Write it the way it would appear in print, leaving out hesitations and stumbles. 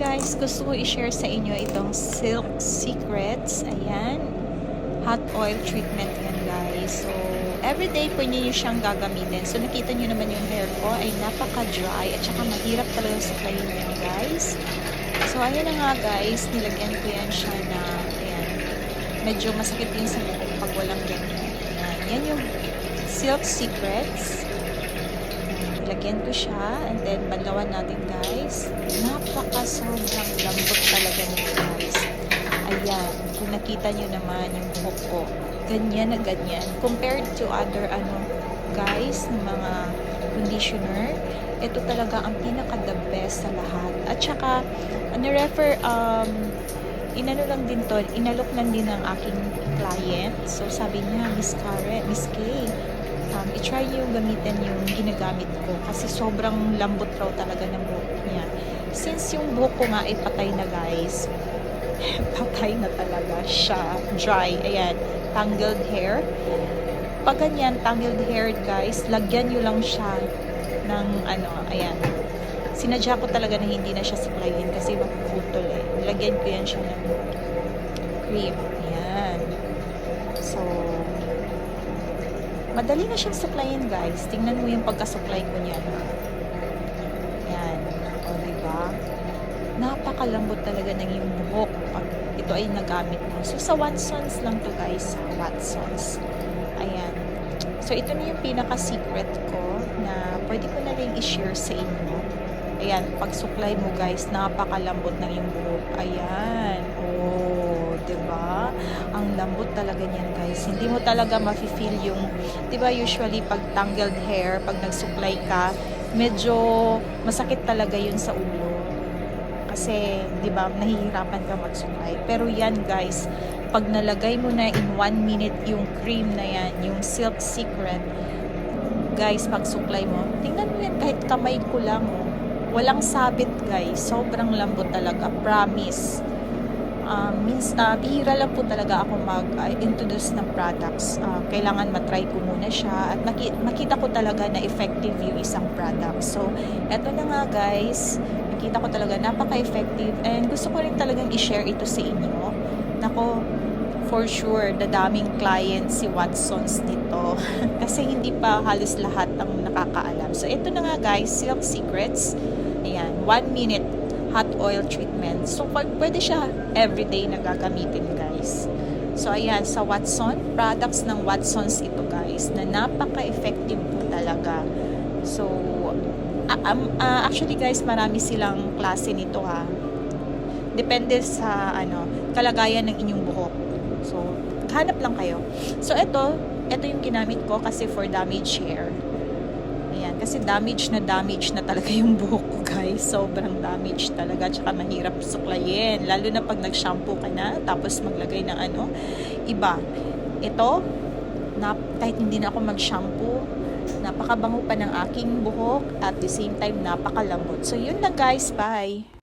guys, gusto ko i-share sa inyo itong Silk Secrets. Ayan. Hot oil treatment yan guys. So, everyday po niyo siyang gagamitin. So, nakita niyo naman yung hair ko ay napaka-dry at saka mahirap talaga suklayin yan guys. So, ayan na nga guys, nilagyan ko yan siya na, ayan, medyo masakit din sa buhok pag walang ganyan. Ayan, yan yung Silk Secrets. Lagyan ko siya and then banlawan natin guys. Napaka-sobrang lambot talaga niya guys. Ayan, kung nakita nyo naman yung buhok ko, ganyan na ganyan. Compared to other guys, ng mga conditioner, ito talaga ang pinaka-the best sa lahat. At saka, inano lang din to, inalok lang din ng aking client. So, sabi niya, Miss Kay, i-try nyo gamitin yung ginagamit ko kasi sobrang lambot raw talaga ng buhok niya. Since yung buhok ko nga ay patay na guys, patay na talaga siya, dry, ayan, tangled hair. Pag ganyan, tangled hair guys, lagyan nyo lang siya ng ayan, sinadya ko talaga na hindi na siya suklayin kasi mapuputol eh. Lagyan ko yan siya ng cream, ayan. So, madali na siyang suklayin guys. Tingnan mo yung pagkasuklay ko niyan. Yan. O, diba? Napakalambot talaga ng yung buhok pag ito ay nagamit mo. So, sa Watsons lang to guys. Watsons. Ayan. So, ito na yung pinaka-secret ko na pwede ko na rin i-share sa inyo. Ayan. Pag suklay mo guys, napakalambot ng yung buhok. Ayan. Oh, diba? Ang lambot talaga niyan guys. Hindi mo talaga mafe-feel yung, diba usually pag tangled hair, pag nagsuklay ka, medyo masakit talaga yun sa ulo. Kasi, diba, nahihirapan ka magsuklay. Pero yan guys, pag nalagay mo na in 1 minute yung cream na yan, yung Silk Secret, guys, pag suklay mo, tingnan mo yan kahit kamay ko lang. Walang sabit guys. Sobrang lambot talaga. Promise. Bihira lang po talaga ako mag-introduce ng products. Kailangan matry ko muna siya at makita ko talaga na effective yung isang product. So, eto na nga guys, nakita ko talaga napaka-effective and gusto ko rin talagang i-share ito sa inyo. Nako, for sure, dadaming client si Watsons nito. Kasi hindi pa halos lahat ang nakakaalam. So, ito na nga guys, Silk Secrets. Ayan, 1 minute hot oil treatment. So, pwede siya everyday na gagamitin, guys. So, ayan, sa Watson, products ng Watsons ito, guys, na napaka-effective po talaga. So, actually, guys, marami silang klase nito, ha. Depende sa, kalagayan ng inyong buhok. So, hanap lang kayo. So, ito yung ginamit ko kasi for damaged hair. Ayan, kasi damage na talaga yung buhok ko guys. Sobrang damage talaga. Tsaka mahirap suklayin. Lalo na pag nag-shampoo ka na, tapos maglagay ng iba. Ito, kahit hindi na ako mag-shampoo, napakabango pa ng aking buhok. At the same time, napakalambot. So, yun na guys. Bye!